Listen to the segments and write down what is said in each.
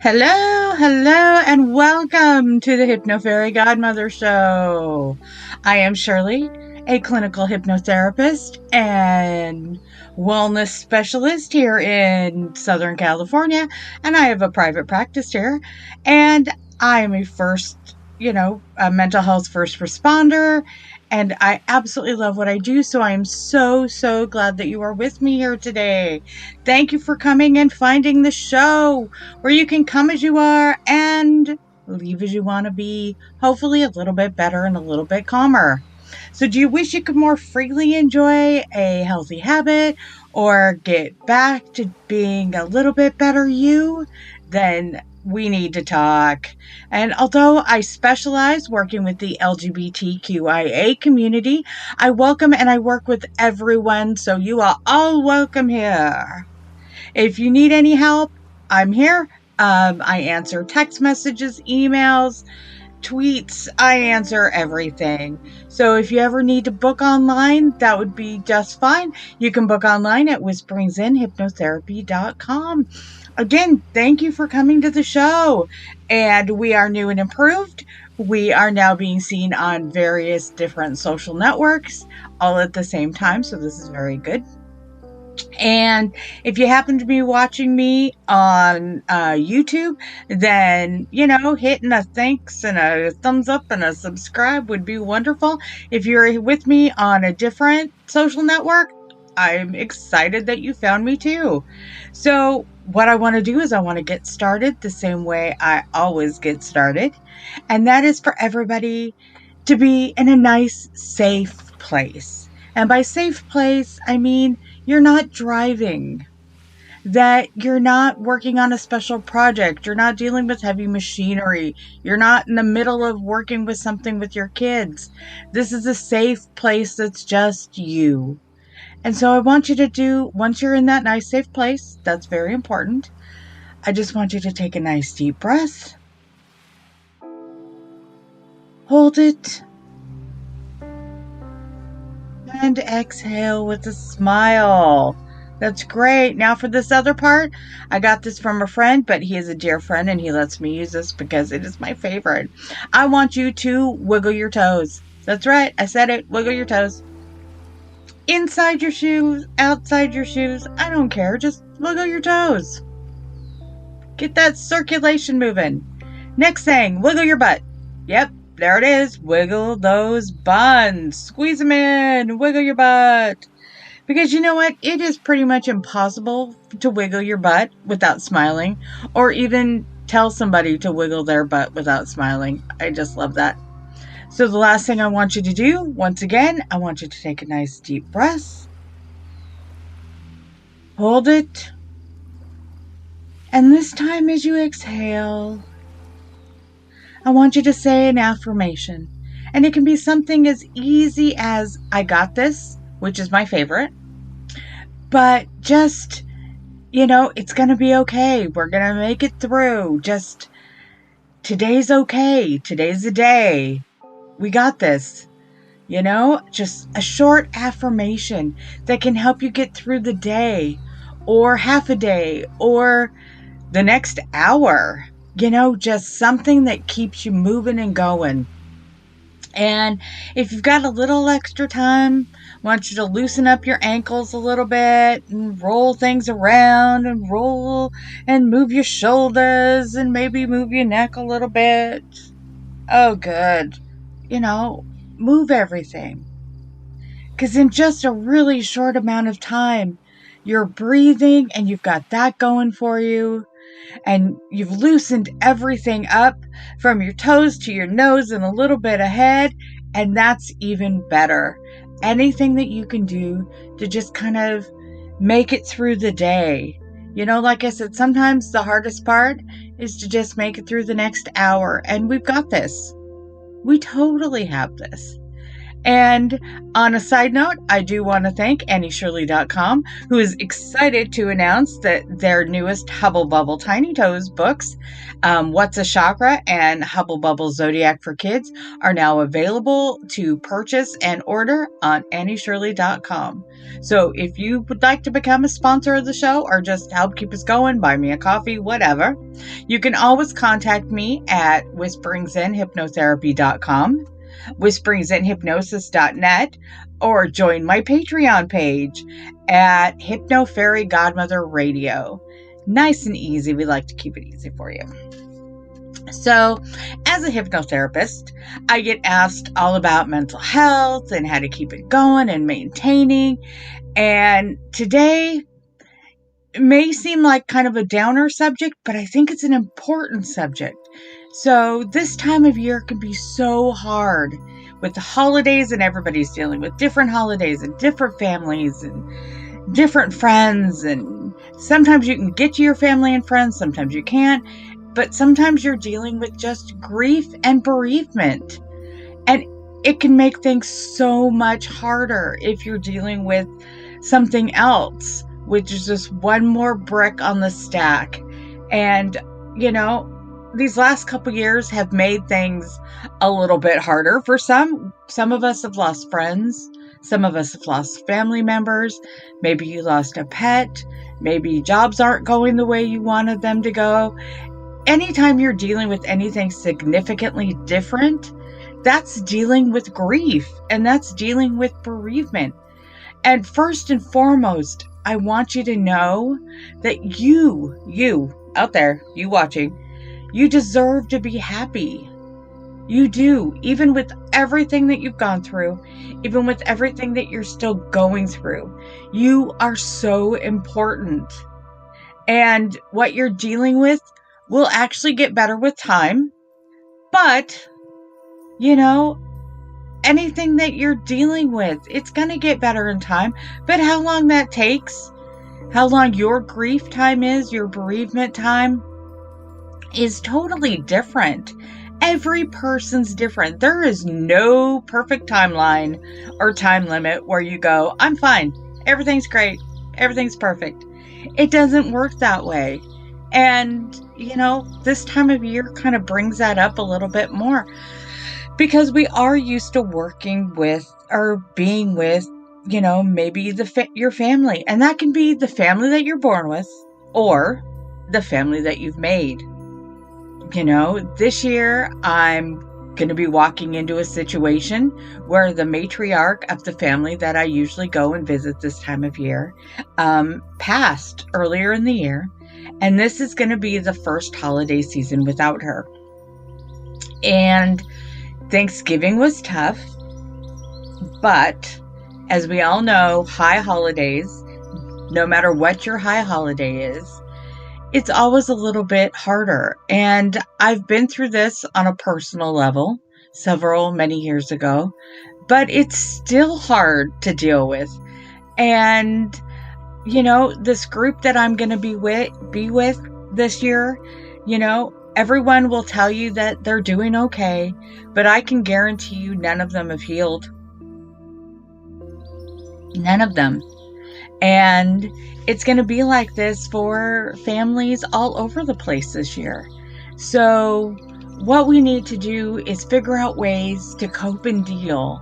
Hello, hello, and welcome to the Hypno Fairy Godmother Show. I am Shirley, a clinical hypnotherapist and wellness specialist here in Southern California, and I have a private practice here. And I am a mental health first responder, and I absolutely love what I do. So I am so glad that you are with me here today. Thank you for coming and finding the show where you can come as you are and leave as you want to be, hopefully a little bit better and a little bit calmer. So, do you wish you could more freely enjoy a healthy habit or get back to being a little bit better you? Then we need to talk. And although I specialize working with the LGBTQIA community, I welcome and I work with everyone, so you are all welcome here. If you need any help, I'm here. I answer text messages, emails, tweets. I answer everything. So if you ever need to book online, that would be just fine. You can book online at whisperingsinhypnotherapy.com. Again, thank you for coming to the show. And we are new and improved. We are now being seen on various different social networks all at the same time. So this is very good. And if you happen to be watching me on YouTube, then, hitting a thanks and a thumbs up and a subscribe would be wonderful. If you're with me on a different social network, I'm excited that you found me too. So what I want to do is I want to get started the same way I always get started. And that is for everybody to be in a nice, safe place. And by safe place, I mean you're not driving, that you're not working on a special project, you're not dealing with heavy machinery, you're not in the middle of working with something with your kids. This is a safe place that's just you. And so I want you to do, once you're in that nice, safe place, that's very important, I just want you to take a nice deep breath. Hold it. And exhale with a smile. That's great. Now for this other part, I got this from a friend, but he is a dear friend and he lets me use this because it is my favorite. I want you to wiggle your toes. That's right. I said it. Wiggle your toes. Inside your shoes, outside your shoes. I don't care. Just wiggle your toes. Get that circulation moving. Next thing, wiggle your butt. Yep. There it is. Wiggle those buns. Squeeze them in. Wiggle your butt. Because you know what? It is pretty much impossible to wiggle your butt without smiling, or even tell somebody to wiggle their butt without smiling. I just love that. So the last thing I want you to do, once again, I want you to take a nice deep breath. Hold it. And this time as you exhale, I want you to say an affirmation. And it can be something as easy as, I got this, which is my favorite. But just, it's going to be okay. We're going to make it through. Just, today's okay. Today's the day. We got this. Just a short affirmation that can help you get through the day, or half a day, or the next hour. Just something that keeps you moving and going. And if you've got a little extra time, I want you to loosen up your ankles a little bit and roll things around and roll and move your shoulders and maybe move your neck a little bit. Oh, good. Move everything. Because in just a really short amount of time, you're breathing and you've got that going for you. And you've loosened everything up from your toes to your nose and a little bit ahead, and that's even better. Anything that you can do to just kind of make it through the day. Like I said, sometimes the hardest part is to just make it through the next hour, and we've got this. We totally have this. And on a side note, I do want to thank AnnieShirley.com, who is excited to announce that their newest Hubble Bubble Tiny Toes books, What's a Chakra and Hubble Bubble Zodiac for Kids, are now available to purchase and order on AnnieShirley.com. So if you would like to become a sponsor of the show or just help keep us going, buy me a coffee, whatever, you can always contact me at whisperingzenhypnotherapy.com, whisperingzenhypnosis.net, or join my Patreon page at Hypno Fairy Godmother Radio. Nice and easy. We like to keep it easy for you. So, as a hypnotherapist, I get asked all about mental health and how to keep it going and maintaining. And today may seem like kind of a downer subject, but I think it's an important subject. So this time of year can be so hard with the holidays, and everybody's dealing with different holidays and different families and different friends. And sometimes you can get to your family and friends, sometimes you can't. But sometimes you're dealing with just grief and bereavement. And it can make things so much harder if you're dealing with something else, which is just one more brick on the stack. And, these last couple years have made things a little bit harder for some. Some of us have lost friends. Some of us have lost family members. Maybe you lost a pet. Maybe jobs aren't going the way you wanted them to go. Anytime you're dealing with anything significantly different, that's dealing with grief, and that's dealing with bereavement. And first and foremost, I want you to know that you out there, you watching, you deserve to be happy. You do, even with everything that you've gone through, even with everything that you're still going through. You are so important. And what you're dealing with will actually get better with time. But, anything that you're dealing with, it's going to get better in time. But how long that takes, how long your grief time is, your bereavement time, is totally different. Every person's different. There is no perfect timeline or time limit where you go, I'm fine, everything's great, everything's perfect. It doesn't work that way. And, this time of year kind of brings that up a little bit more, because we are used to working with or being with, maybe your family. And that can be the family that you're born with or the family that you've made. This year I'm going to be walking into a situation where the matriarch of the family that I usually go and visit this time of year passed earlier in the year. And this is going to be the first holiday season without her. And Thanksgiving was tough. But as we all know, high holidays, no matter what your high holiday is, it's always a little bit harder. And I've been through this on a personal level many years ago, but it's still hard to deal with. And, this group that I'm going to be with this year, everyone will tell you that they're doing okay, but I can guarantee you none of them have healed. None of them. And it's going to be like this for families all over the place this year. So what we need to do is figure out ways to cope and deal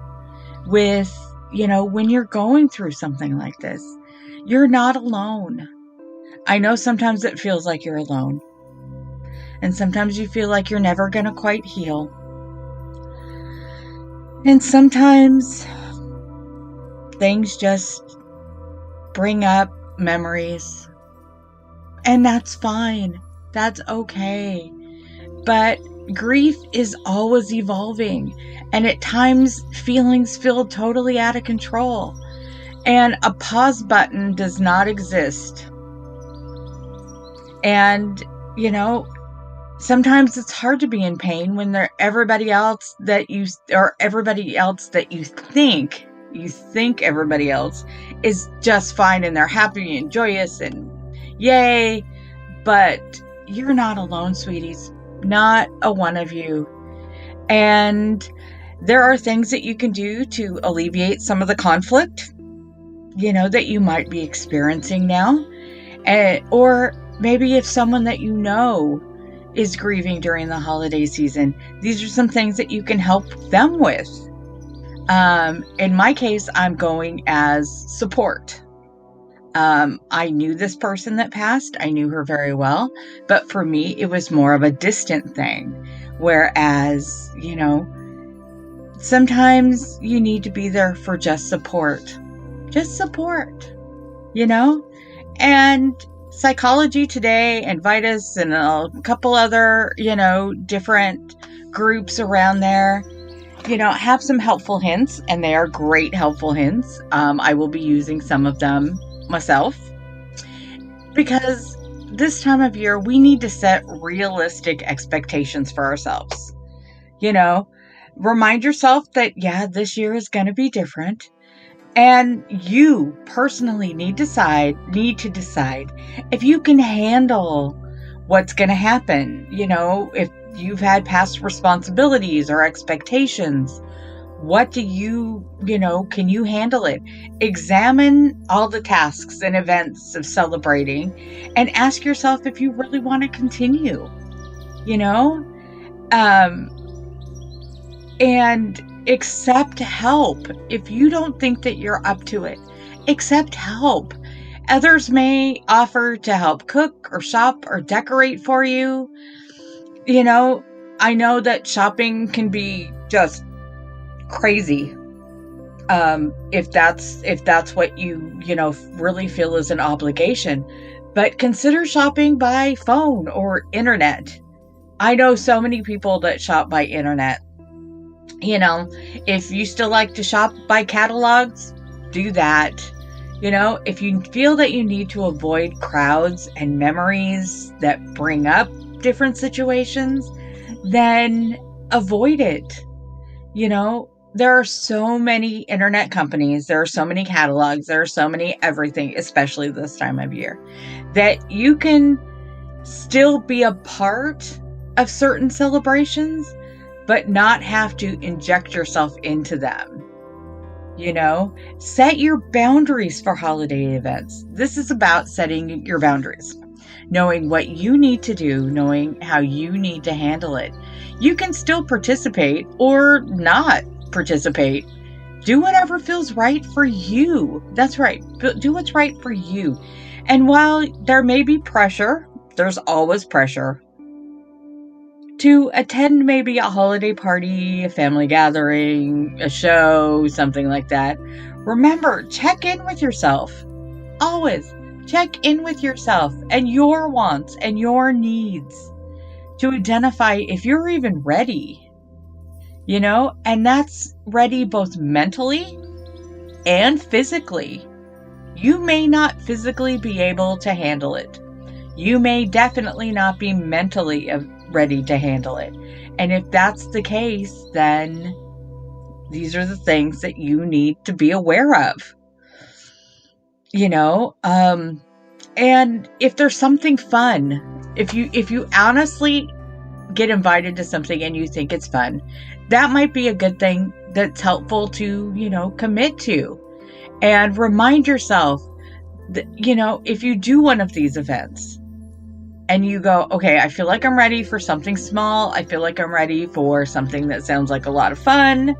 with, when you're going through something like this. You're not alone. I know sometimes it feels like you're alone. And sometimes you feel like you're never going to quite heal. And sometimes things just bring up memories. And that's fine. That's okay. But grief is always evolving. And at times, feelings feel totally out of control. And a pause button does not exist. And, sometimes it's hard to be in pain when everybody else that you think everybody else is just fine and they're happy and joyous and yay. But you're not alone, sweeties. Not a one of you. And There are things that you can do to alleviate some of the conflict, that you might be experiencing now. Or maybe if someone that you know is grieving during the holiday season, these are some things that you can help them with. In my case, I'm going as support. I knew this person that passed. I knew her very well. But for me, it was more of a distant thing. Whereas, sometimes you need to be there for just support. Just support, And Psychology Today and Vitus and a couple other, different groups around there, have some helpful hints, and they are great helpful hints. I will be using some of them myself, because this time of year we need to set realistic expectations for ourselves. Remind yourself that this year is going to be different, and you personally need to decide if you can handle what's going to happen. If you've had past responsibilities or expectations, what do can you handle it? Examine all the tasks and events of celebrating and ask yourself if you really want to continue, and accept help. If you don't think that you're up to it, accept help. Others may offer to help cook or shop or decorate for you. I know that shopping can be just crazy. If that's what you really feel is an obligation, but consider shopping by phone or internet. I know so many people that shop by internet. If you still like to shop by catalogs, do that. If you feel that you need to avoid crowds and memories that bring up different situations, then avoid it. There are so many internet companies, there are so many catalogs, there are so many everything, especially this time of year, that you can still be a part of certain celebrations, but not have to inject yourself into them. Set your boundaries for holiday events. This is about setting your boundaries, knowing what you need to do, knowing how you need to handle it. You can still participate or not participate. Do whatever feels right for you. That's right. Do what's right for you. And while there may be pressure, there's always pressure to attend maybe a holiday party, a family gathering, a show, something like that. Remember, check in with yourself. Always check in with yourself and your wants and your needs to identify if you're even ready. And that's ready both mentally and physically. You may not physically be able to handle it. You may definitely not be mentally ready to handle it. And if that's the case, then these are the things that you need to be aware of. And if there's something fun, if you honestly get invited to something and you think it's fun, that might be a good thing that's helpful to, commit to. And remind yourself that, if you do one of these events and you go, okay, I feel like I'm ready for something small. I feel like I'm ready for something that sounds like a lot of fun.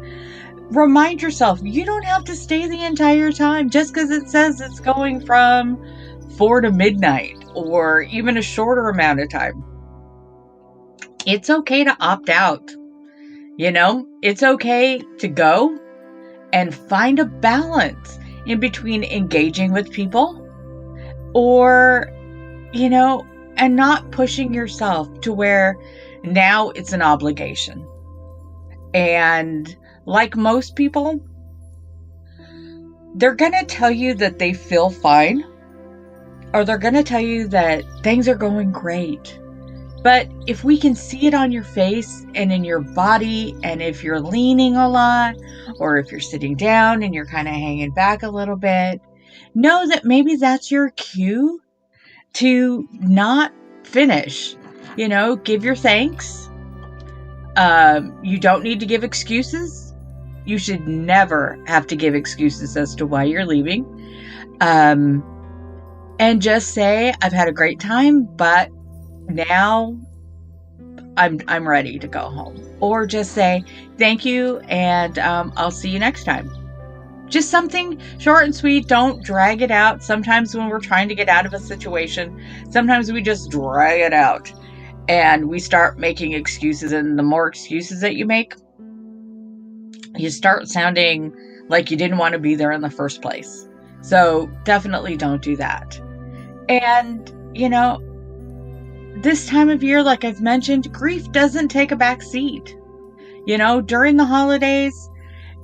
Remind yourself, you don't have to stay the entire time just because it says it's going from 4 to midnight or even a shorter amount of time. It's okay to opt out. It's okay to go and find a balance in between engaging with people or, and not pushing yourself to where now it's an obligation. And like most people, they're going to tell you that they feel fine, or they're going to tell you that things are going great. But if we can see it on your face and in your body, and if you're leaning a lot, or if you're sitting down and you're kind of hanging back a little bit, know that maybe that's your cue to not finish. Give your thanks. You don't need to give excuses. You should never have to give excuses as to why you're leaving. And just say, I've had a great time, but now I'm ready to go home. Or just say, thank you, and I'll see you next time. Just something short and sweet. Don't drag it out. Sometimes when we're trying to get out of a situation, sometimes we just drag it out and we start making excuses. And the more excuses that you make, you start sounding like you didn't want to be there in the first place. So definitely don't do that. And, this time of year, like I've mentioned, grief doesn't take a back seat. During the holidays,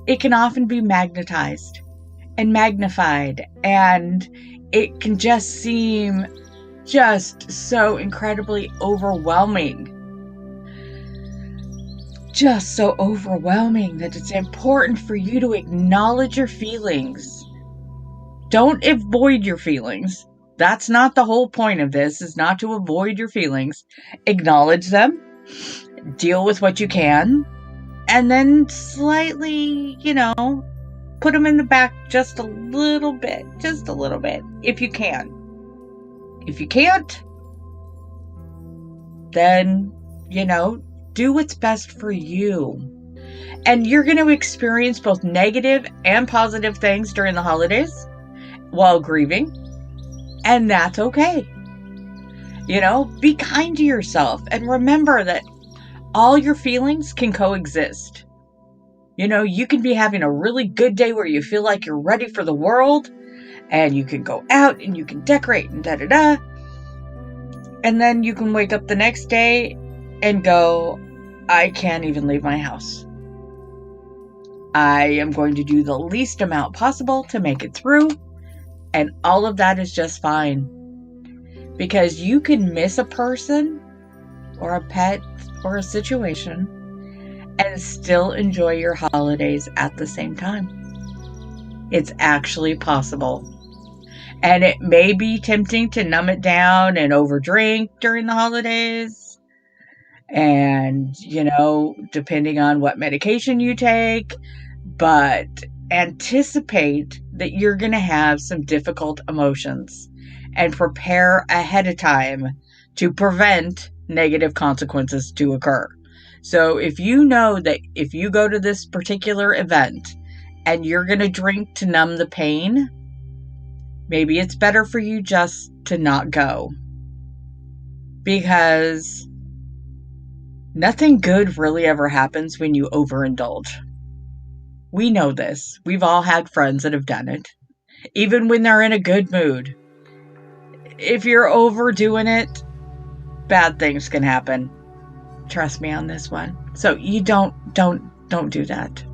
it can often be magnetized and magnified, and it can just seem just so incredibly overwhelming. Just so overwhelming that it's important for you to acknowledge your feelings. Don't avoid your feelings. That's not the whole point of this, is not to avoid your feelings. Acknowledge them, deal with what you can, and then slightly, put them in the back just a little bit, if you can. If you can't, then, do what's best for you. And you're going to experience both negative and positive things during the holidays while grieving. And that's okay. Be kind to yourself and remember that all your feelings can coexist. You can be having a really good day where you feel like you're ready for the world and you can go out and you can decorate and da-da-da. And then you can wake up the next day and go, I can't even leave my house. I am going to do the least amount possible to make it through. And all of that is just fine. Because you can miss a person or a pet or a situation and still enjoy your holidays at the same time. It's actually possible. And it may be tempting to numb it down and overdrink during the holidays. And, depending on what medication you take. But anticipate that you're going to have some difficult emotions and prepare ahead of time to prevent negative consequences to occur. So if you know that if you go to this particular event and you're going to drink to numb the pain, maybe it's better for you just to not go. Because nothing good really ever happens when you overindulge. We know this. We've all had friends that have done it. Even when they're in a good mood. If you're overdoing it, bad things can happen. Trust me on this one. So you don't do that.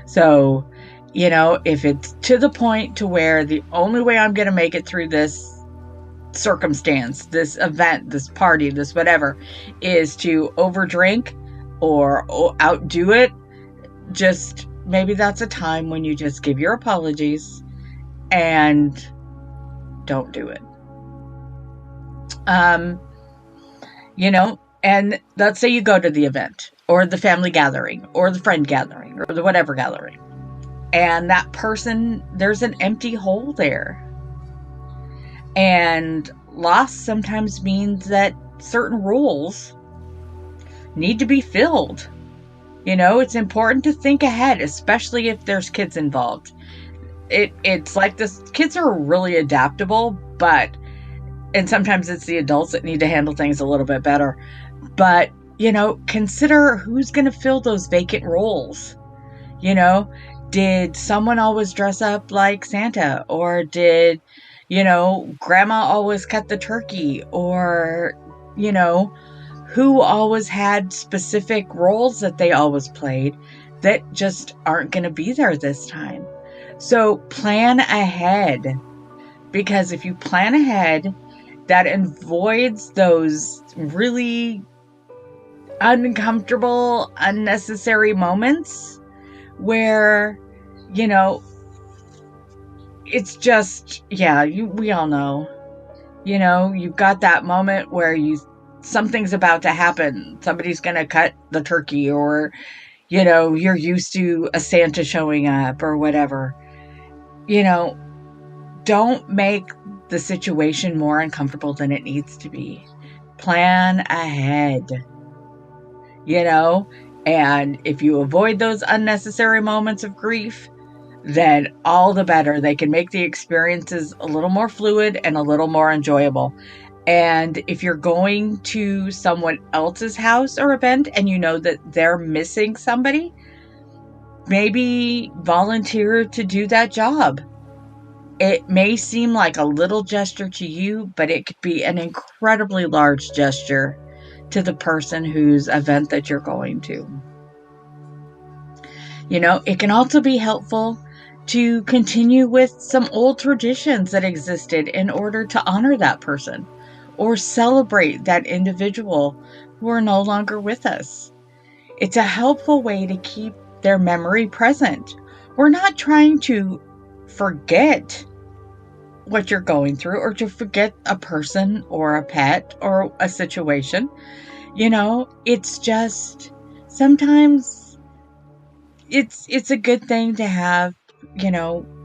So, if it's to the point to where the only way I'm going to make it through this circumstance, this event, this party, this whatever, is to overdrink or outdo it, just maybe that's a time when you just give your apologies and don't do it. And let's say you go to the event or the family gathering or the friend gathering or the whatever gathering. And that person, there's an empty hole there. And loss sometimes means that certain roles need to be filled. It's important to think ahead, especially if there's kids involved. It's like this, kids are really adaptable, and sometimes it's the adults that need to handle things a little bit better. But, consider who's going to fill those vacant roles. Did someone always dress up like Santa? Or did, grandma always cut the turkey? Or, who always had specific roles that they always played that just aren't going to be there this time? So plan ahead. Because if you plan ahead, that avoids those really uncomfortable, unnecessary moments where, it's just, we all know, you've got that moment where something's about to happen. Somebody's going to cut the turkey or, You're used to a Santa showing up or whatever. Don't make the situation more uncomfortable than it needs to be. Plan ahead, and if you avoid those unnecessary moments of grief, then all the better. They can make the experiences a little more fluid and a little more enjoyable. And if you're going to someone else's house or event and you know that they're missing somebody, maybe volunteer to do that job. It may seem like a little gesture to you, but it could be an incredibly large gesture to the person whose event that you're going to. It can also be helpful to continue with some old traditions that existed in order to honor that person or celebrate that individual who are no longer with us. It's a helpful way to keep their memory present. We're not trying to forget what you're going through or to forget a person or a pet or a situation. It's just sometimes it's a good thing to have,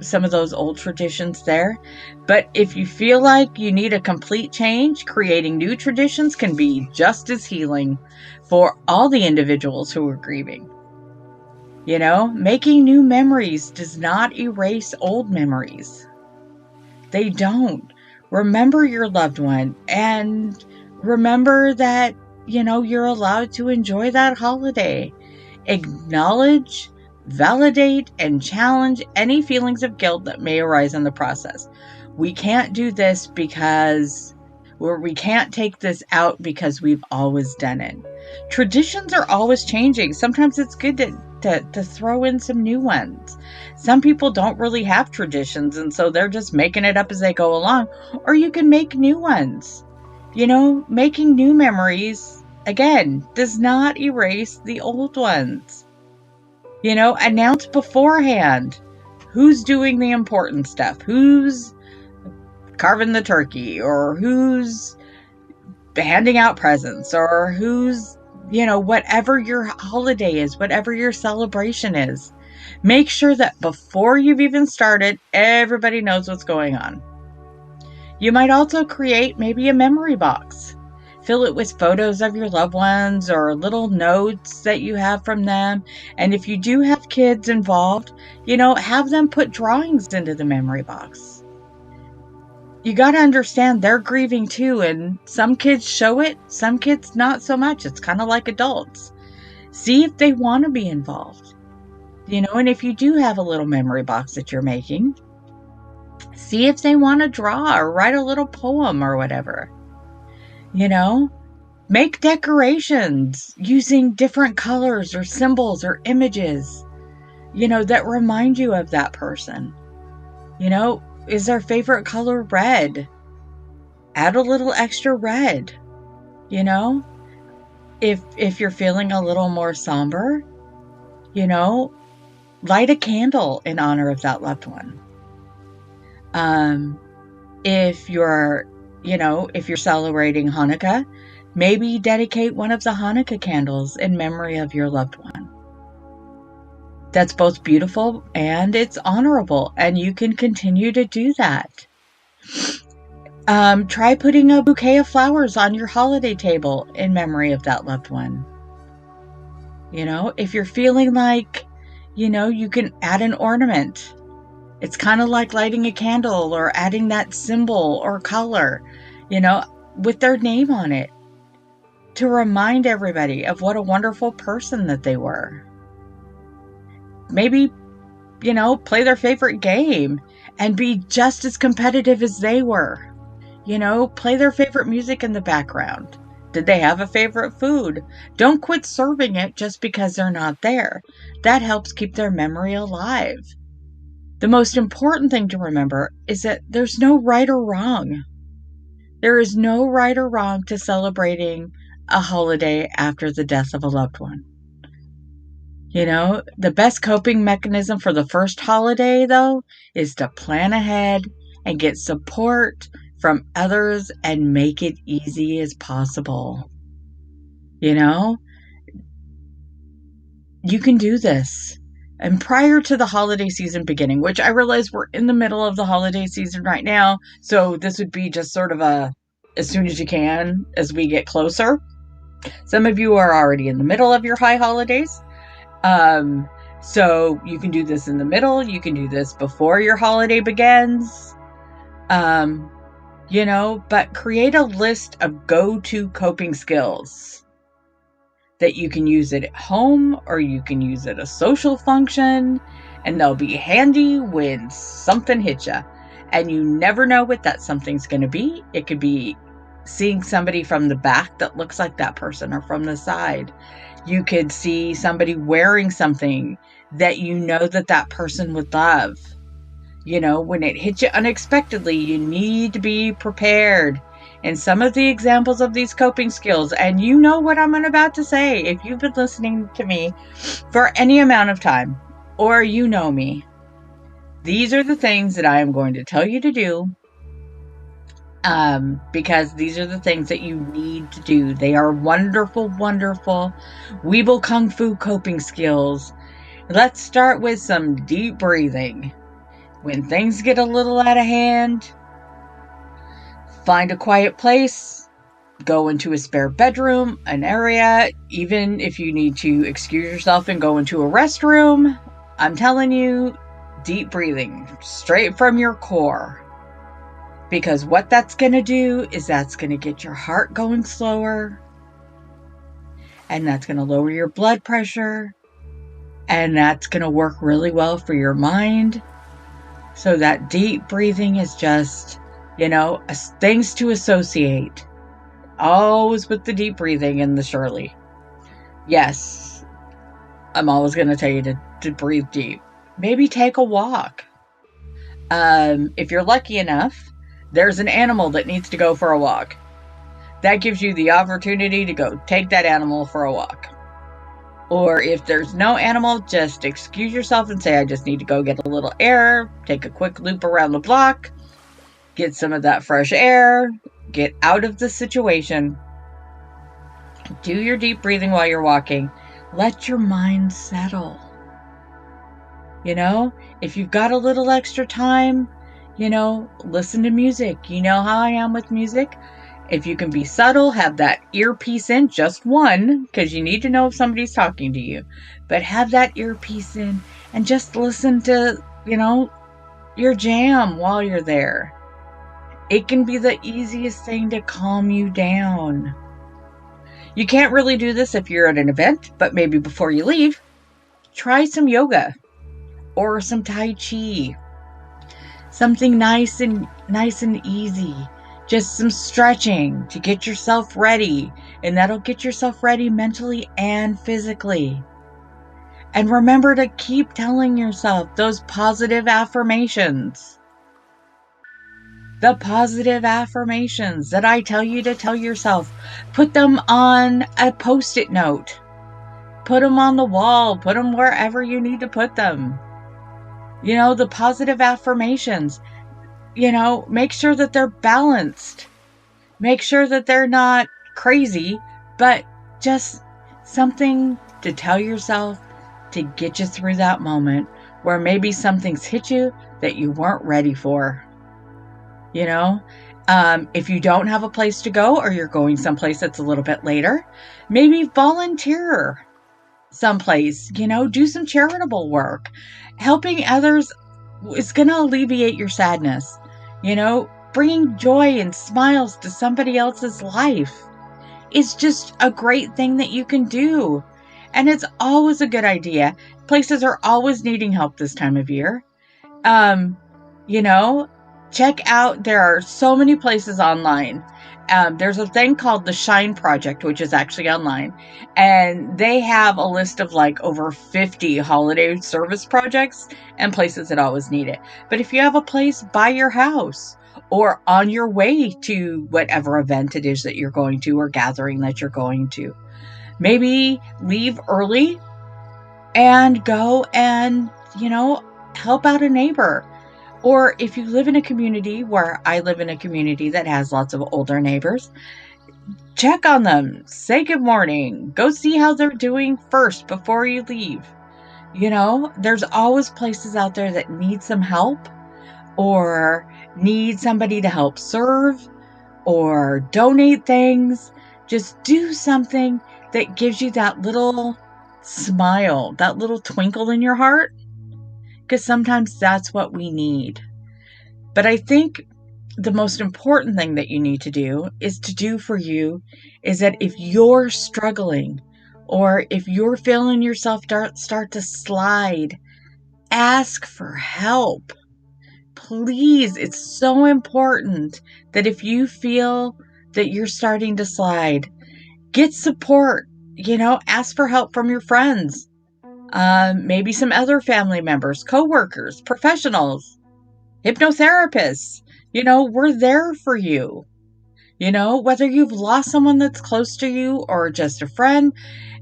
some of those old traditions there. But if you feel like you need a complete change, creating new traditions can be just as healing for all the individuals who are grieving. Making new memories does not erase old memories. They don't. Remember your loved one and remember that, you're allowed to enjoy that holiday. Acknowledge, validate, and challenge any feelings of guilt that may arise in the process. We can't do this we can't take this out because we've always done it. Traditions are always changing. Sometimes it's good to throw in some new ones. Some people don't really have traditions, and so they're just making it up as they go along. Or you can make new ones. Making new memories, again, does not erase the old ones. Announce beforehand who's doing the important stuff, who's carving the turkey, or who's handing out presents, or who's, whatever your holiday is, whatever your celebration is. Make sure that before you've even started, everybody knows what's going on. You might also create maybe a memory box. Fill it with photos of your loved ones or little notes that you have from them. And if you do have kids involved, have them put drawings into the memory box. You got to understand they're grieving too, and some kids show it, some kids not so much. It's kind of like adults. See if they want to be involved. And if you do have a little memory box that you're making, see if they want to draw or write a little poem or whatever. Make decorations using different colors or symbols or images, that remind you of that person. Is their favorite color red? Add a little extra red. If you're feeling a little more somber, light a candle in honor of that loved one. If you're celebrating Hanukkah, maybe dedicate one of the Hanukkah candles in memory of your loved one. That's both beautiful and it's honorable, and you can continue to do that. Try putting a bouquet of flowers on your holiday table in memory of that loved one. If you're feeling like, you can add an ornament. It's kind of like lighting a candle or adding that symbol or color, with their name on it to remind everybody of what a wonderful person that they were. Maybe, play their favorite game and be just as competitive as they were. Play their favorite music in the background. Did they have a favorite food? Don't quit serving it just because they're not there. That helps keep their memory alive. The most important thing to remember is that there's no right or wrong. There is no right or wrong to celebrating a holiday after the death of a loved one. The best coping mechanism for the first holiday, though, is to plan ahead and get support from others and make it easy as possible. you can do this. And prior to the holiday season beginning, which I realize we're in the middle of the holiday season right now, so this would be just sort of a as soon as you can as we get closer. Some of you are already in the middle of your high holidays. So you can do this in the middle. You can do this before your holiday begins. But create a list of go-to coping skills that you can use it at home or you can use at a social function, and they'll be handy when something hits you. And you never know what that something's going to be. It could be seeing somebody from the back that looks like that person or from the side. You could see somebody wearing something that you know that person would love. When it hits you unexpectedly, you need to be prepared. And some of the examples of these coping skills, and you know what I'm about to say if you've been listening to me for any amount of time, or you know me, these are the things that I am going to tell you to do, because these are the things that you need to do. They are wonderful, wonderful Weeble Kung Fu coping skills. Let's start with some deep breathing. When things get a little out of hand, find a quiet place, go into a spare bedroom, an area, even if you need to excuse yourself and go into a restroom. I'm telling you, deep breathing, straight from your core. Because what that's going to do is that's going to get your heart going slower, and that's going to lower your blood pressure, and that's going to work really well for your mind. So that deep breathing is just, things to associate. Always with the deep breathing and the Shirley. Yes, I'm always going to tell you to breathe deep. Maybe take a walk. If you're lucky enough, there's an animal that needs to go for a walk. That gives you the opportunity to go take that animal for a walk. Or if there's no animal, just excuse yourself and say, I just need to go get a little air, take a quick loop around the block, get some of that fresh air, get out of the situation. Do your deep breathing while you're walking. Let your mind settle. If you've got a little extra time, listen to music. You know how I am with music. If you can be subtle, have that earpiece in, just one, because you need to know if somebody's talking to you. But have that earpiece in and just listen to, your jam while you're there. It can be the easiest thing to calm you down. You can't really do this if you're at an event, but maybe before you leave, try some yoga or some Tai Chi. Something nice and easy. Just some stretching to get yourself ready, and that'll get yourself ready mentally and physically. And remember to keep telling yourself those positive affirmations. The positive affirmations that I tell you to tell yourself. Put them on a Post-it note. Put them on the wall. Put them wherever you need to put them. The positive affirmations. Make sure that they're balanced. Make sure that they're not crazy, but just something to tell yourself to get you through that moment where maybe something's hit you that you weren't ready for. If you don't have a place to go or you're going someplace that's a little bit later, maybe volunteer someplace, do some charitable work. Helping others is going to alleviate your sadness. Bringing joy and smiles to somebody else's life is just a great thing that you can do. And it's always a good idea. Places are always needing help this time of year. Check out, there are so many places online. There's a thing called the Shine Project, which is actually online. And they have a list of over 50 holiday service projects and places that always need it. But if you have a place by your house or on your way to whatever event it is that you're going to or gathering that you're going to, maybe leave early and go and, help out a neighbor. Or if you live in a community, where I live in a community that has lots of older neighbors, check on them, say good morning, go see how they're doing first before you leave. There's always places out there that need some help or need somebody to help serve or donate things. Just do something that gives you that little smile, that little twinkle in your heart, because sometimes that's what we need. But I think the most important thing that you need to do is that if you're struggling or if you're feeling yourself start to slide, ask for help. Please, it's so important that if you feel that you're starting to slide, get support. Ask for help from your friends, maybe some other family members, coworkers, professionals, hypnotherapists. We're there for you. Whether you've lost someone that's close to you or just a friend,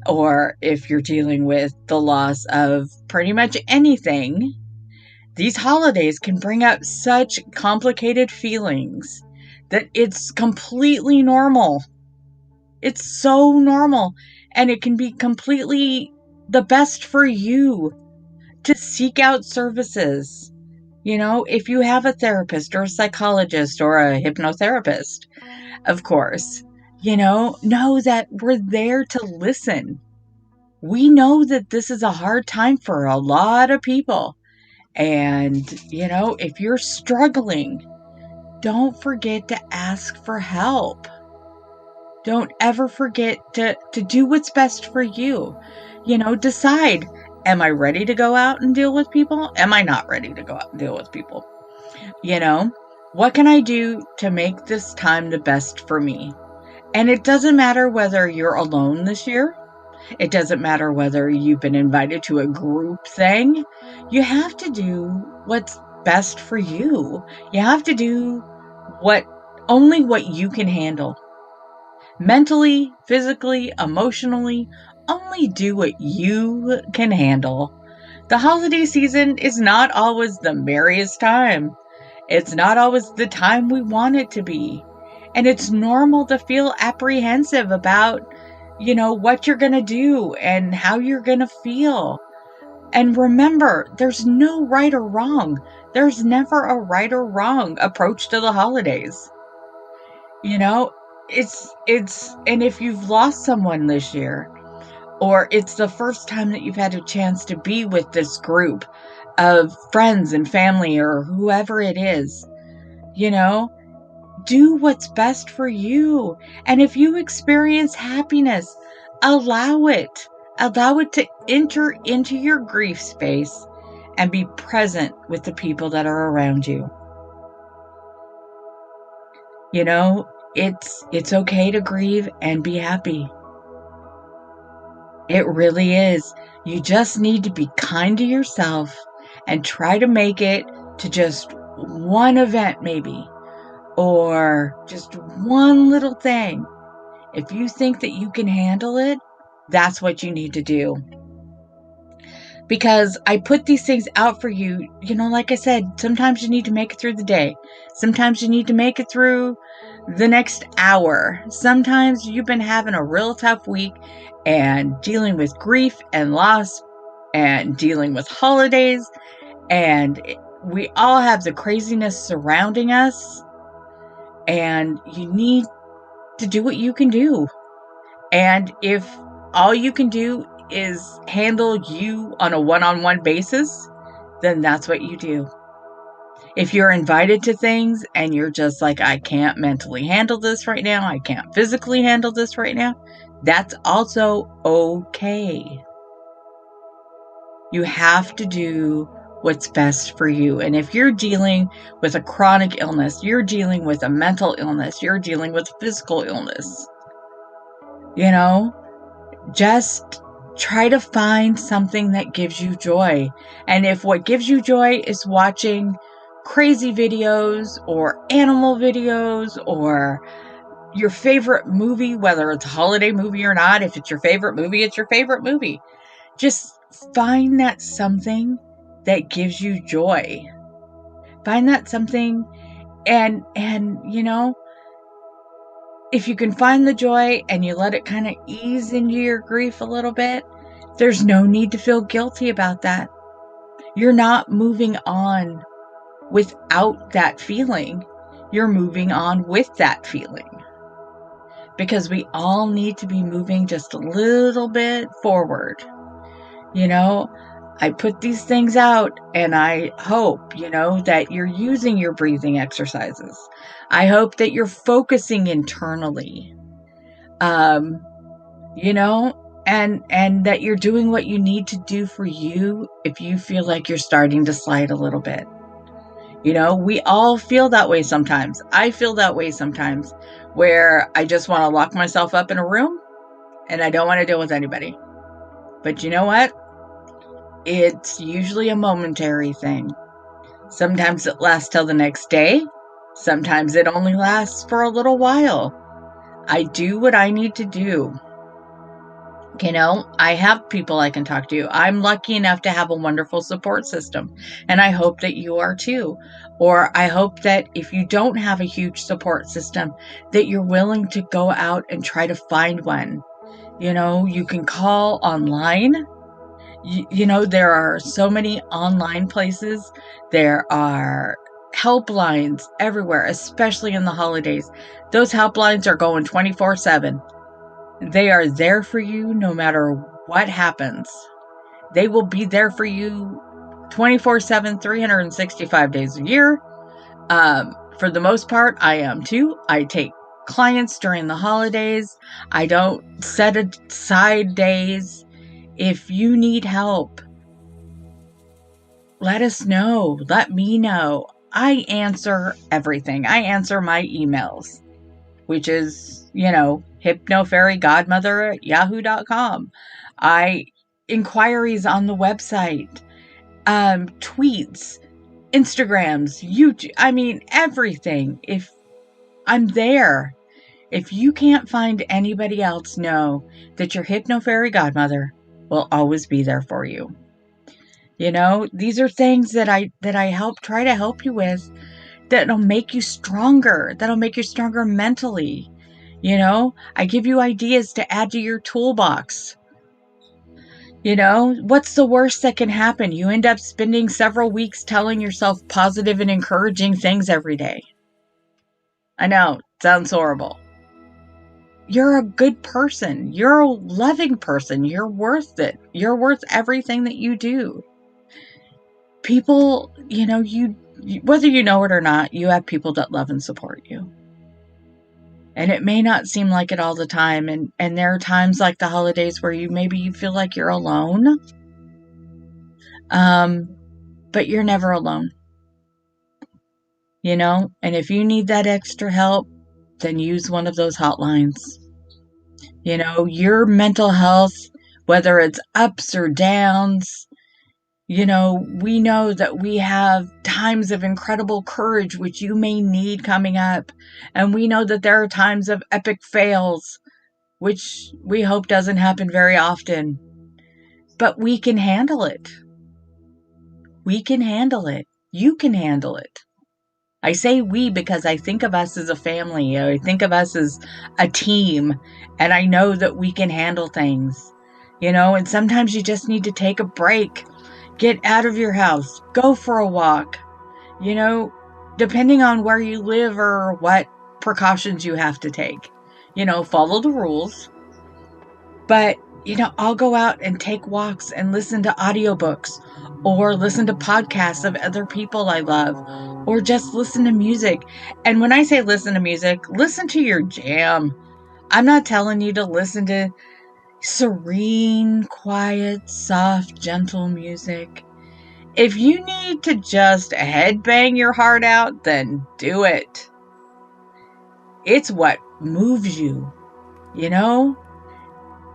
or if you're dealing with the loss of pretty much anything, these holidays can bring up such complicated feelings that it's completely normal. It's so normal, and it can be completely the best for you to seek out services. If you have a therapist or a psychologist or a hypnotherapist, of course, know that we're there to listen. We know that this is a hard time for a lot of people. And, if you're struggling, don't forget to ask for help. Don't ever forget to do what's best for you. Decide, am I ready to go out and deal with people? Am I not ready to go out and deal with people? What can I do to make this time the best for me? And it doesn't matter whether you're alone this year. It doesn't matter whether you've been invited to a group thing. You have to do what's best for you. You have to do only what you can handle. Mentally, physically, emotionally, only do what you can handle. The holiday season is not always the merriest time. It's not always the time we want it to be. And it's normal to feel apprehensive about, what you're going to do and how you're going to feel. And remember, there's no right or wrong. There's never a right or wrong approach to the holidays. And if you've lost someone this year, or it's the first time that you've had a chance to be with this group of friends and family or whoever it is, do what's best for you. And if you experience happiness, allow it. Allow it to enter into your grief space and be present with the people that are around you. It's okay to grieve and be happy. It really is. You just need to be kind to yourself and try to make it to just one event maybe, or just one little thing. If you think that you can handle it, that's what you need to do. Because I put these things out for you, like I said, sometimes you need to make it through the day. Sometimes you need to make it through the next hour. Sometimes you've been having a real tough week and dealing with grief and loss and dealing with holidays. And we all have the craziness surrounding us. And you need to do what you can do. And if all you can do is handle you on a one-on-one basis, then that's what you do. If you're invited to things and you're just like, I can't mentally handle this right now, I can't physically handle this right now, that's also okay. You have to do what's best for you. And if you're dealing with a chronic illness, you're dealing with a mental illness, you're dealing with physical illness, just try to find something that gives you joy. And if what gives you joy is watching crazy videos or animal videos or your favorite movie, whether it's a holiday movie or not, if it's your favorite movie, it's your favorite movie. Just find that something that gives you joy. Find that something and if you can find the joy and you let it kind of ease into your grief a little bit, there's no need to feel guilty about that. You're not moving on without that feeling. You're moving on with that feeling. Because we all need to be moving just a little bit forward. I put these things out and I hope, that you're using your breathing exercises. I hope that you're focusing internally. And that you're doing what you need to do for you if you feel like you're starting to slide a little bit. We all feel that way sometimes. I feel that way sometimes, where I just want to lock myself up in a room and I don't want to deal with anybody. But you know what? It's usually a momentary thing. Sometimes it lasts till the next day. Sometimes it only lasts for a little while. I do what I need to do. I have people I can talk to. I'm lucky enough to have a wonderful support system, and I hope that you are too. Or I hope that if you don't have a huge support system, that you're willing to go out and try to find one. You can call online. There are so many online places. There are helplines everywhere, especially in the holidays. Those helplines are going 24/7. They are there for you no matter what happens. They will be there for you 24/7, 365 days a year. For the most part, I am too. I take clients during the holidays. I don't set aside days. If you need help, let us know. Let me know. I answer everything. I answer my emails, which is, hypnofairygodmother@yahoo.com. Inquiries on the website, tweets, Instagrams, YouTube, everything. If I'm there, if you can't find anybody else, know that your Hypno Fairy Godmother will always be there for you. These are things that I try to help you with, that'll make you stronger, mentally. I give you ideas to add to your toolbox. What's the worst that can happen? You end up spending several weeks telling yourself positive and encouraging things every day. I know, it sounds horrible. You're a good person. You're a loving person. You're worth it. You're worth everything that you do. People, whether you know it or not, you have people that love and support you. And it may not seem like it all the time. And there are times like the holidays where you feel like you're alone. But you're never alone. And if you need that extra help, then use one of those hotlines. Your mental health, whether it's ups or downs, we know that we have times of incredible courage, which you may need coming up. And we know that there are times of epic fails, which we hope doesn't happen very often. But we can handle it. We can handle it. You can handle it. I say we because I think of us as a family. I think of us as a team. And I know that we can handle things. And sometimes you just need to take a break. Get out of your house. Go for a walk. Depending on where you live or what precautions you have to take. Follow the rules. But, I'll go out and take walks and listen to audiobooks or listen to podcasts of other people I love or just listen to music. And when I say listen to music, listen to your jam. I'm not telling you to listen to serene, quiet, soft, gentle music. If you need to just headbang your heart out, then do it. It's what moves you,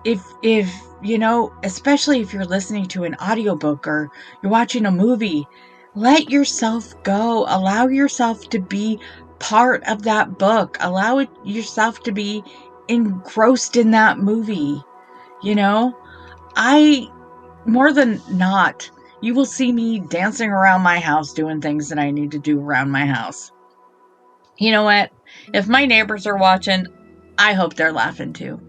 If especially if you're listening to an audiobook or you're watching a movie, let yourself go. Allow yourself to be part of that book. Allow yourself to be engrossed in that movie. More than not, you will see me dancing around my house doing things that I need to do around my house. You know what? If my neighbors are watching, I hope they're laughing too.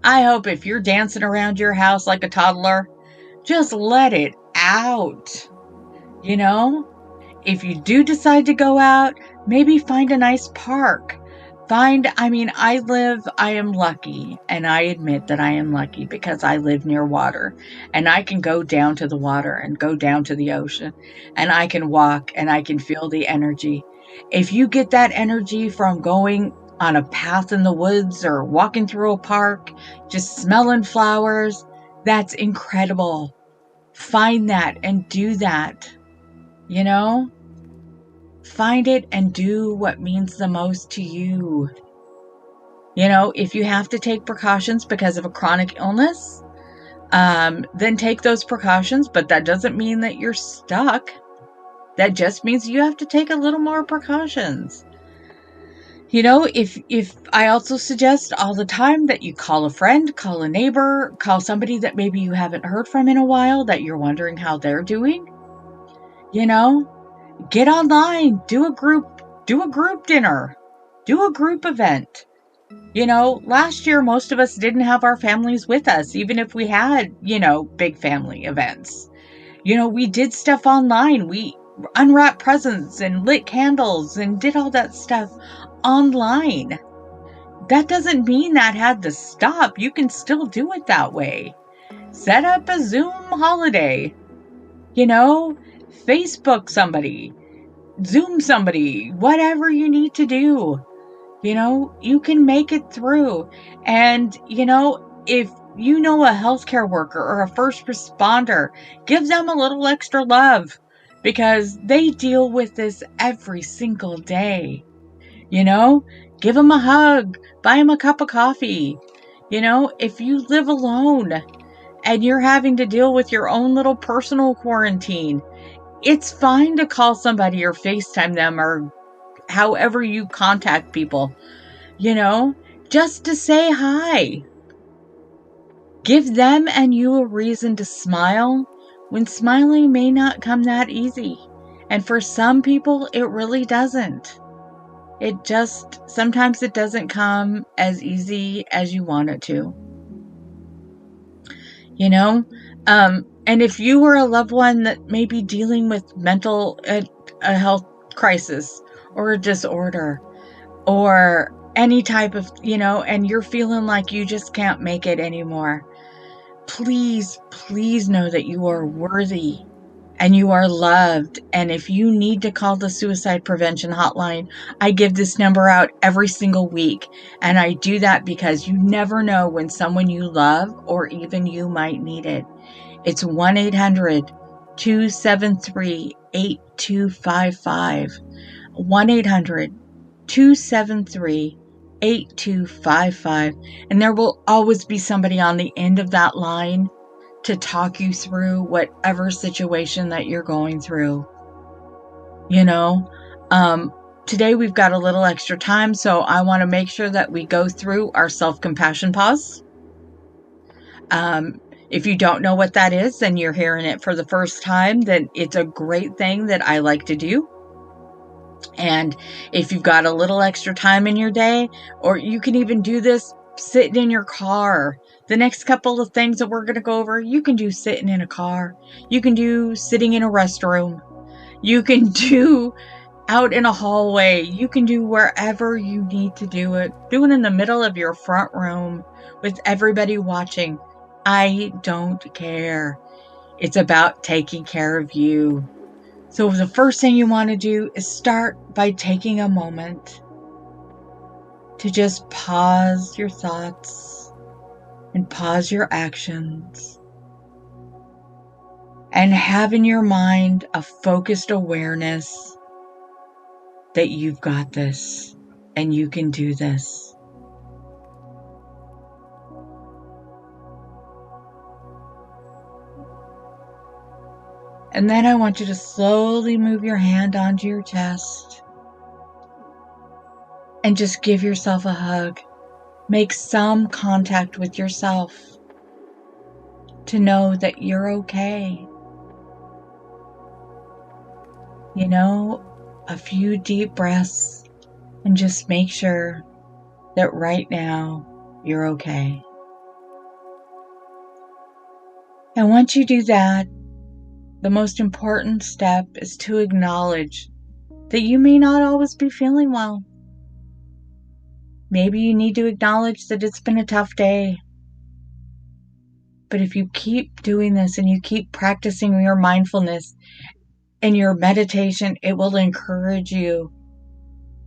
I hope if you're dancing around your house like a toddler, just let it out. You know, if you do decide to go out, maybe find a nice park. I am lucky, and I admit that I am lucky because I live near water, and I can go down to the water and go down to the ocean, and I can walk and I can feel the energy. If you get that energy from going on a path in the woods or walking through a park, just smelling flowers, that's incredible. Find that and do that, you know? Find it and do what means the most to you. You know, if you have to take precautions because of a chronic illness, then take those precautions, but that doesn't mean that you're stuck. That just means you have to take a little more precautions. You know, if I also suggest all the time that you call a friend, call a neighbor, call somebody that maybe you haven't heard from in a while that you're wondering how they're doing. You know, get online, do a group dinner, do a group event. You know, last year, most of us didn't have our families with us, even if we had, big family events. You know, we did stuff online. We unwrapped presents and lit candles and did all that stuff online. That doesn't mean that had to stop. You can still do it that way. Set up a Zoom holiday. You know, Facebook somebody, Zoom somebody, whatever you need to do. You know, you can make it through. And, if you know a healthcare worker or a first responder, give them a little extra love because they deal with this every single day. You know, give them a hug, buy them a cup of coffee. You know, if you live alone and you're having to deal with your own little personal quarantine, it's fine to call somebody or FaceTime them or however you contact people. Just to say hi. Give them and you a reason to smile when smiling may not come that easy. And for some people, it really doesn't. Sometimes it doesn't come as easy as you want it to. And if you were a loved one that may be dealing with a health crisis or a disorder or any type of, and you're feeling like you just can't make it anymore, please know that you are worthy and you are loved. And if you need to call the suicide prevention hotline, I give this number out every single week. And I do that because you never know when someone you love or even you might need it. It's 1-800-273-8255. 1-800-273-8255. And there will always be somebody on the end of that line to talk you through whatever situation that you're going through. Today we've got a little extra time, so I want to make sure that we go through our self-compassion pause. If you don't know what that is, then you're hearing it for the first time, then it's a great thing that I like to do. And if you've got a little extra time in your day, or you can even do this sitting in your car. The next couple of things that we're going to go over, you can do sitting in a car. You can do sitting in a restroom. You can do out in a hallway. You can do wherever you need to do it. Do it in the middle of your front room with everybody watching. I don't care. It's about taking care of you. So the first thing you want to do is start by taking a moment to just pause your thoughts and pause your actions and have in your mind a focused awareness that you've got this and you can do this. And then I want you to slowly move your hand onto your chest and just give yourself a hug. Make some contact with yourself to know that you're okay. A few deep breaths and just make sure that right now you're okay. And once you do that, the most important step is to acknowledge that you may not always be feeling well. Maybe you need to acknowledge that it's been a tough day. But if you keep doing this and you keep practicing your mindfulness and your meditation, it will encourage you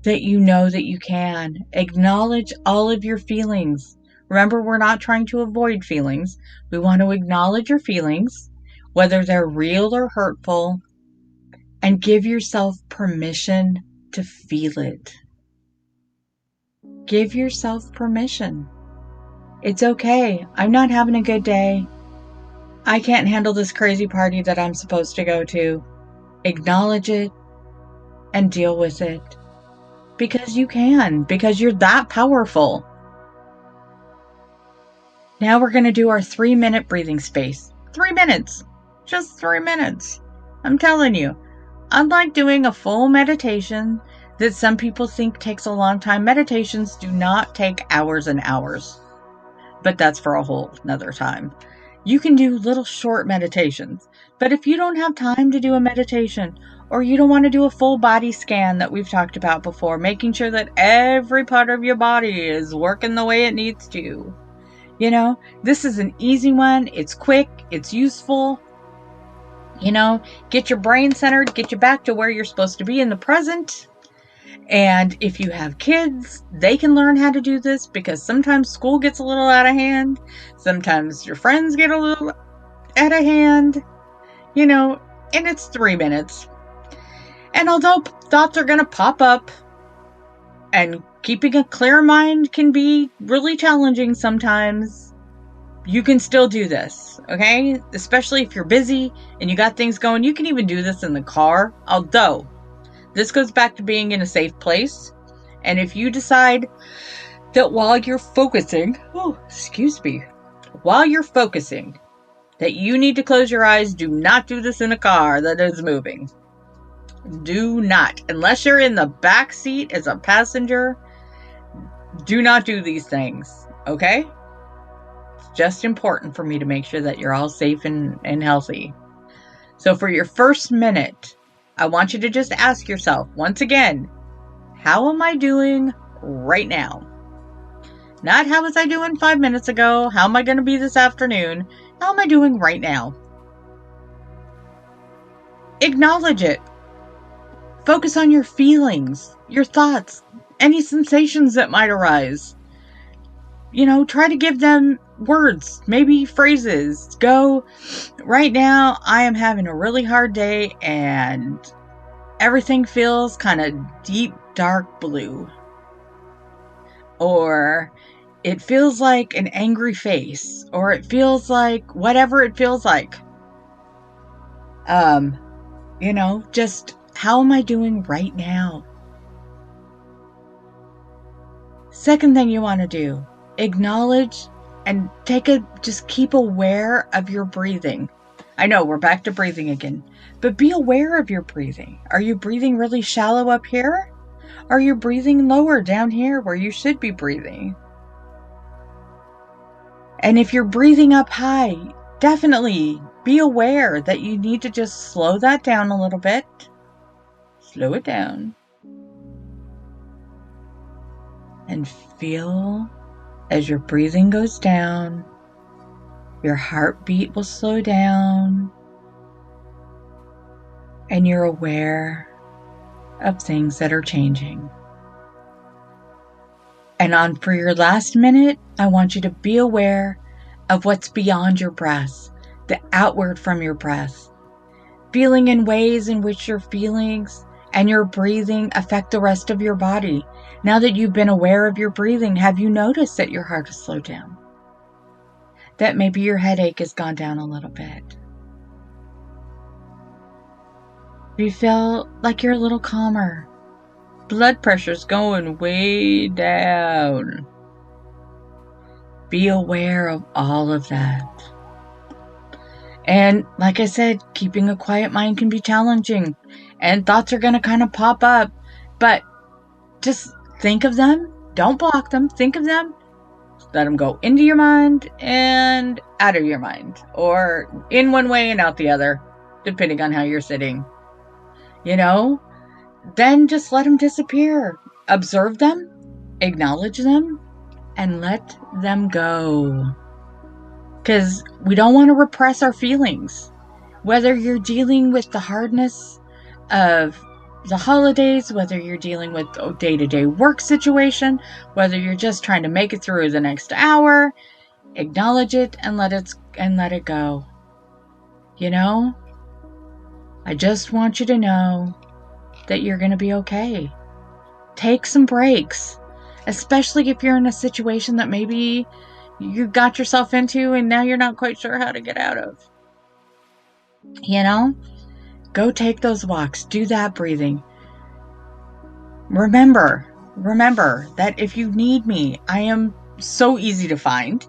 that you know that you can. Acknowledge all of your feelings. Remember, we're not trying to avoid feelings. We want to acknowledge your feelings, whether they're real or hurtful, and give yourself permission to feel it. Give yourself permission. It's okay. I'm not having a good day. I can't handle this crazy party that I'm supposed to go to. Acknowledge it and deal with it. Because you can. Because you're that powerful. Now we're going to do our 3-minute breathing space. 3 minutes. Just 3 minutes. I'm telling you. Unlike doing a full meditation that some people think takes a long time, meditations do not take hours and hours. But that's for a whole nother time. You can do little short meditations. But if you don't have time to do a meditation, or you don't want to do a full body scan that we've talked about before, making sure that every part of your body is working the way it needs to. You know, this is an easy one. It's quick. It's useful. You know, get your brain centered, get you back to where you're supposed to be in the present. And if you have kids, they can learn how to do this, because sometimes school gets a little out of hand. Sometimes your friends get a little out of hand, you know, and it's 3 minutes. And although thoughts are going to pop up, and keeping a clear mind can be really challenging sometimes, you can still do this, okay? Especially if you're busy and you got things going. You can even do this in the car, although this goes back to being in a safe place. And if you decide that while you're focusing, while you're focusing, that you need to close your eyes, do not do this in a car that is moving. Do not. Unless you're in the back seat as a passenger, do not do these things, okay? It's just important for me to make sure that you're all safe and healthy. So for your first minute, I want you to just ask yourself, once again, how am I doing right now? Not how was I doing 5 minutes ago? How am I going to be this afternoon? How am I doing right now? Acknowledge it. Focus on your feelings, your thoughts, any sensations that might arise. You know, try to give them words, maybe phrases. Go, right now, I am having a really hard day and everything feels kind of deep, dark blue. Or it feels like an angry face. Or it feels like whatever it feels like. You know, just how am I doing right now? Second thing you want to do, acknowledge and just keep aware of your breathing. I know we're back to breathing again, but be aware of your breathing. Are you breathing really shallow up here? Are you breathing lower down here where you should be breathing? And if you're breathing up high, definitely be aware that you need to just slow that down a little bit. Slow it down. And feel as your breathing goes down, your heartbeat will slow down, and you're aware of things that are changing. And for your last minute, I want you to be aware of what's beyond your breath, the outward from your breath, feeling in ways in which your feelings and your breathing affect the rest of your body. Now that you've been aware of your breathing, have you noticed that your heart has slowed down? That maybe your headache has gone down a little bit? Do you feel like you're a little calmer? Blood pressure's going way down. Be aware of all of that. And like I said, keeping a quiet mind can be challenging. And thoughts are going to kind of pop up. But just think of them Don't block them. Think of them. Let them go into your mind and out of your mind, or in one way and out the other, depending on how you're sitting. Then just let them disappear. Observe them, acknowledge them, and let them go. Because we don't want to repress our feelings. Whether you're dealing with the hardness of the holidays, whether you're dealing with a day-to-day work situation, whether you're just trying to make it through the next hour, acknowledge it and let it go. I just want you to know that you're going to be okay. Take some breaks, especially if you're in a situation that maybe you got yourself into and now you're not quite sure how to get out of. Go take those walks, do that breathing. Remember that if you need me, I am so easy to find.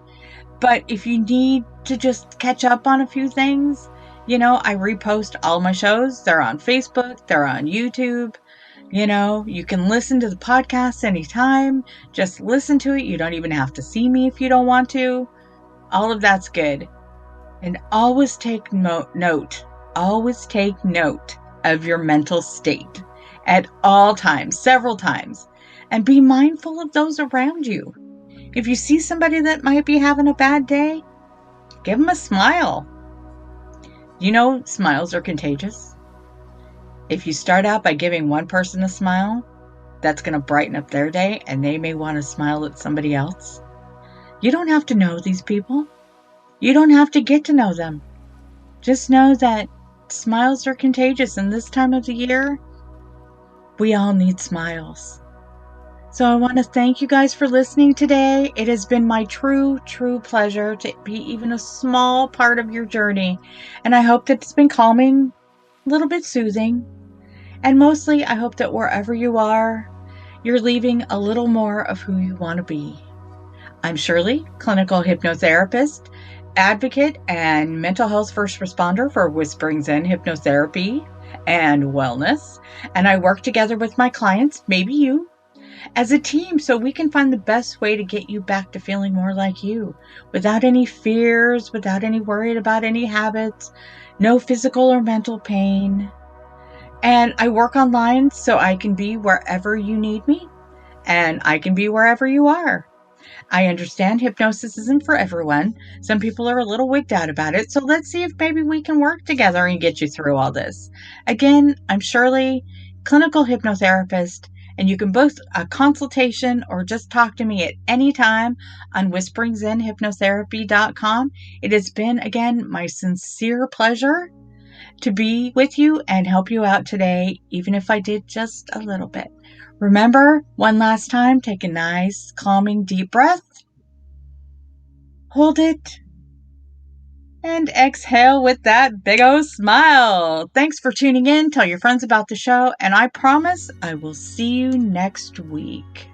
But if you need to just catch up on a few things, I repost all my shows. They're on Facebook, they're on YouTube. You can listen to the podcast anytime. Just listen to it. You don't even have to see me if you don't want to. All of that's good. And always take note. Always take note of your mental state at all times, several times. And be mindful of those around you. If you see somebody that might be having a bad day, give them a smile. Smiles are contagious. If you start out by giving one person a smile, that's going to brighten up their day, and they may want to smile at somebody else. You don't have to know these people. You don't have to get to know them. Just know that smiles are contagious, and this time of the year, we all need smiles. So I want to thank you guys for listening today. It has been my true pleasure to be even a small part of your journey. And I hope that it's been calming, a little bit soothing. And mostly, I hope that wherever you are, you're leaving a little more of who you want to be. I'm Shirley, clinical hypnotherapist, advocate, and mental health first responder for Whispering Zen Hypnotherapy and Wellness. And I work together with my clients, maybe you, as a team, so we can find the best way to get you back to feeling more like you, without any fears, without any worry about any habits, no physical or mental pain. And I work online so I can be wherever you need me, and I can be wherever you are. I understand hypnosis isn't for everyone. Some people are a little wigged out about it, so let's see if maybe we can work together and get you through all this. Again, I'm Shirley, clinical hypnotherapist, and you can book a consultation or just talk to me at any time on whisperingzenhypnotherapy.com. It has been, again, my sincere pleasure to be with you and help you out today, even if I did just a little bit. Remember, one last time, take a nice, calming, deep breath. Hold it. And exhale with that big old smile. Thanks for tuning in. Tell your friends about the show. And I promise I will see you next week.